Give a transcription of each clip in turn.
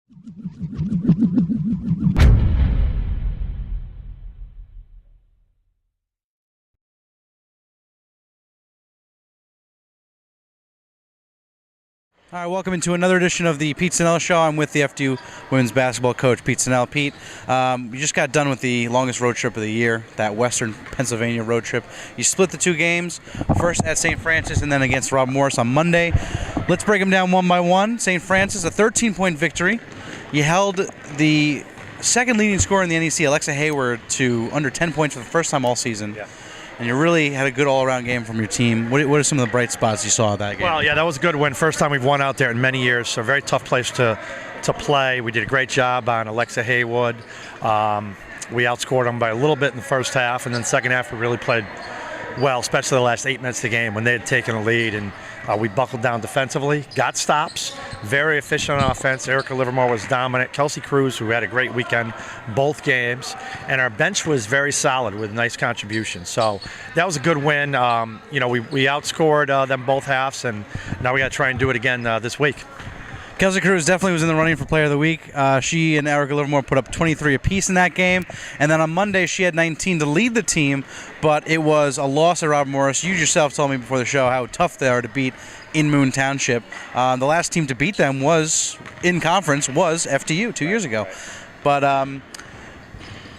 All right, welcome into another edition of the Pete Cinella Show. I'm with the FDU women's basketball coach, Pete Cinella. Pete, you just got done with the longest road trip of the year, that Western Pennsylvania road trip. You split the two games, first at St. Francis and then against Rob Morris on Monday. Let's break them down one by one. St. Francis, a 13-point victory. You held the second leading scorer in the NEC, Alexa Hayward, to under 10 points for the first time all season. Yeah. And you really had a good all-around game from your team. What are some of the bright spots you saw at that game? Well, yeah, that was a good win. First time we've won out there in many years, so a very tough place to play. We did a great job on Alexa Haywood. We outscored them by a little bit in the first half, and then second half we really played well, especially the last 8 minutes of the game when they had taken a lead, and we buckled down defensively, got stops, very efficient on offense. Erica Livermore was dominant. Kelsey Cruz, who had a great weekend, both games, and our bench was very solid with nice contributions. So that was a good win. We outscored them both halves, and now we got to try and do it again this week. Kelsey Cruz definitely was in the running for Player of the Week. She and Erica Livermore put up 23 apiece in that game. And then on Monday, she had 19 to lead the team, but it was a loss at Rob Morris. You yourself told me before the show how tough they are to beat in Moon Township. The last team to beat them was, in conference, was FDU 2 years ago. But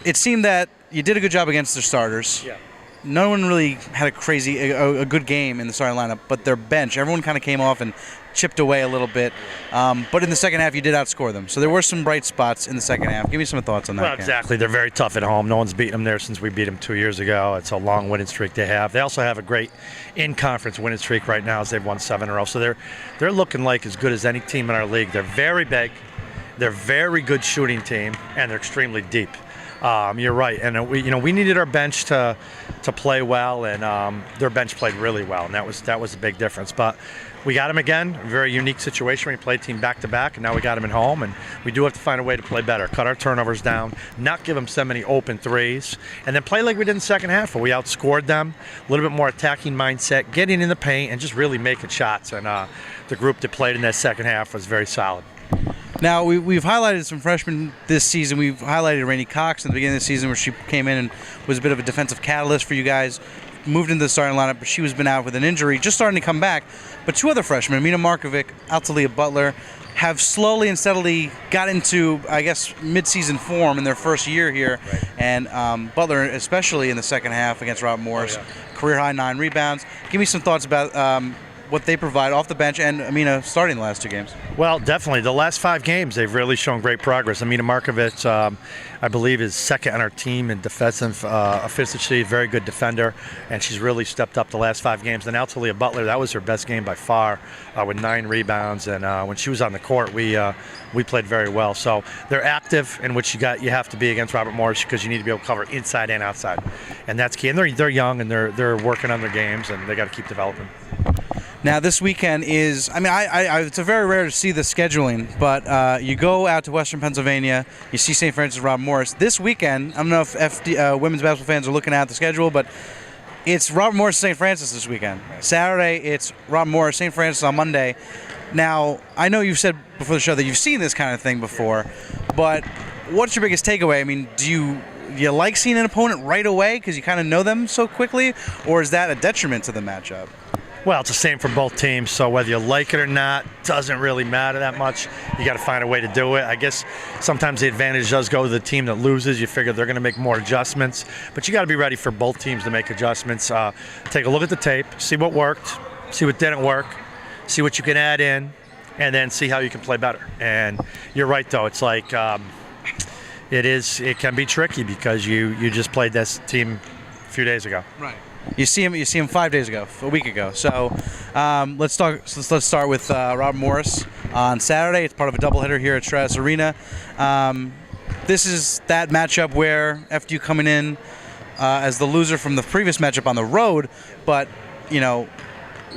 it seemed that you did a good job against their starters. Yeah. No one really had a good game in the starting lineup, but their bench, everyone kind of came off and chipped away a little bit. But in the second half, you did outscore them. So there were some bright spots in the second half. Give me some thoughts on that. Well, exactly. They're very tough at home. No one's beaten them there since we beat them 2 years ago. It's a long winning streak they have. They also have a great in-conference winning streak right now as they've won 7 in a row. So they're looking like as good as any team in our league. They're very big. They're a very good shooting team, and they're extremely deep. You're right, and we needed our bench to play well, and their bench played really well, and that was a big difference. But we got them again, a very unique situation. We played team back to back, and now we got them at home, and we do have to find a way to play better, cut our turnovers down, not give them so many open threes, and then play like we did in the second half, where we outscored them, a little bit more attacking mindset, getting in the paint, and just really making shots. And the group that played in that second half was very solid. Now, we've highlighted some freshmen this season. We've highlighted Rainey Cox in the beginning of the season, where she came in and was a bit of a defensive catalyst for you guys, moved into the starting lineup, but she was been out with an injury, just starting to come back. But two other freshmen, Amina Markovic, Altalia Butler, have slowly and steadily got into, I guess, mid-season form in their first year here. Right. And Butler, especially in the second half against Rob Morris, career-high 9 rebounds. Give me some thoughts about what they provide off the bench, and Amina starting the last 2 games. Well, definitely. The last 5 games, they've really shown great progress. Amina Markovic, I believe, is second on our team in defensive efficiency, very good defender, and she's really stepped up the last 5 games. Then Altalia Butler, that was her best game by far, with 9 rebounds, and when she was on the court, we played very well. So they're active, in which you have to be against Robert Morris, because you need to be able to cover inside and outside, and that's key. And they're young, and they're working on their games, and they got to keep developing. Now, this weekend is, it's a very rare to see the scheduling, but you go out to Western Pennsylvania, you see St. Francis Rob Morris. This weekend, I don't know if women's basketball fans are looking at the schedule, but it's Rob Morris St. Francis this weekend. Saturday, it's Rob Morris St. Francis on Monday. Now, I know you've said before the show that you've seen this kind of thing before, but what's your biggest takeaway? I mean, do you like seeing an opponent right away because you kind of know them so quickly, or is that a detriment to the matchup? Well, it's the same for both teams, so whether you like it or not, doesn't really matter that much. You got to find a way to do it. I guess sometimes the advantage does go to the team that loses. You figure they're going to make more adjustments, but you got to be ready for both teams to make adjustments. Take a look at the tape, see what worked, see what didn't work, see what you can add in, and then see how you can play better. And you're right, though. It's like it can be tricky because you just played this team a few days ago. Right. You see him 5 days ago, a week ago. So let's start with Rob Morris on Saturday. It's part of a doubleheader here at Stratus Arena. This is that matchup where FDU coming in as the loser from the previous matchup on the road. But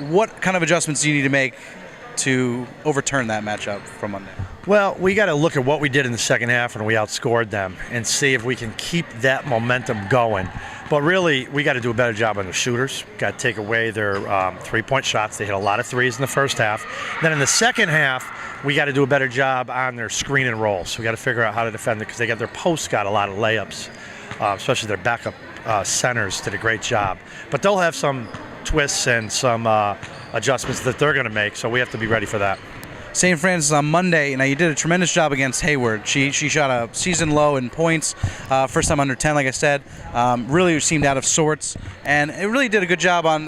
what kind of adjustments do you need to make to overturn that matchup from Monday? Well, we got to look at what we did in the second half when we outscored them and see if we can keep that momentum going. But really, we got to do a better job on the shooters. Got to take away their three-point shots. They hit a lot of threes in the first half. Then in the second half, we got to do a better job on their screen and roll. So we got to figure out how to defend it because they got their posts got a lot of layups, especially their backup centers did a great job. But they'll have some twists and some adjustments that they're going to make, so we have to be ready for that. St. Francis on Monday. Now, you did a tremendous job against Hayward. She shot a season low in points, first time under 10, like I said. Really seemed out of sorts, and it really did a good job on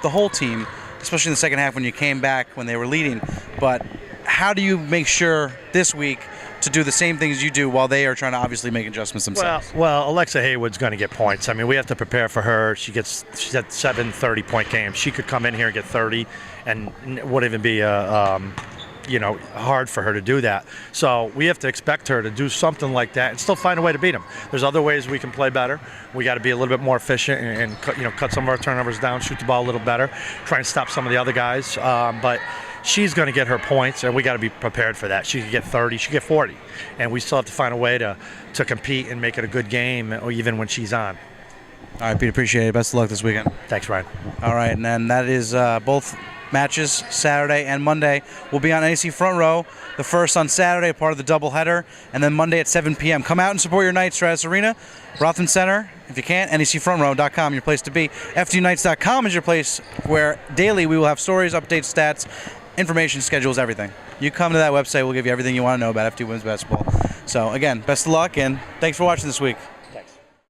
the whole team, especially in the second half when you came back when they were leading. But how do you make sure this week to do the same things you do while they are trying to obviously make adjustments themselves? Well, Alexa Hayward's going to get points. I mean, we have to prepare for her. She's at 7 30-point games. She could come in here and get 30, and it wouldn't even be hard for her to do that. So we have to expect her to do something like that and still find a way to beat them. There's other ways we can play better. We got to be a little bit more efficient and cut some of our turnovers down, shoot the ball a little better, try and stop some of the other guys. But she's going to get her points, and we got to be prepared for that. She could get 30, she could get 40, and we still have to find a way to compete and make it a good game, or even when she's on. All right, Pete, appreciate it. Best of luck this weekend. Thanks, Ryan. All right, and then that is both matches, Saturday and Monday, will be on NEC Front Row. The first on Saturday, part of the doubleheader, and then Monday at 7 p.m. Come out and support your Knights, Stratus Arena, Rothman Center. If you can't, necfrontrow.com, your place to be. FDUKnights.com is your place where daily we will have stories, updates, stats, information, schedules, everything. You come to that website, we'll give you everything you want to know about FD Women's Basketball. So, again, best of luck, and thanks for watching this week.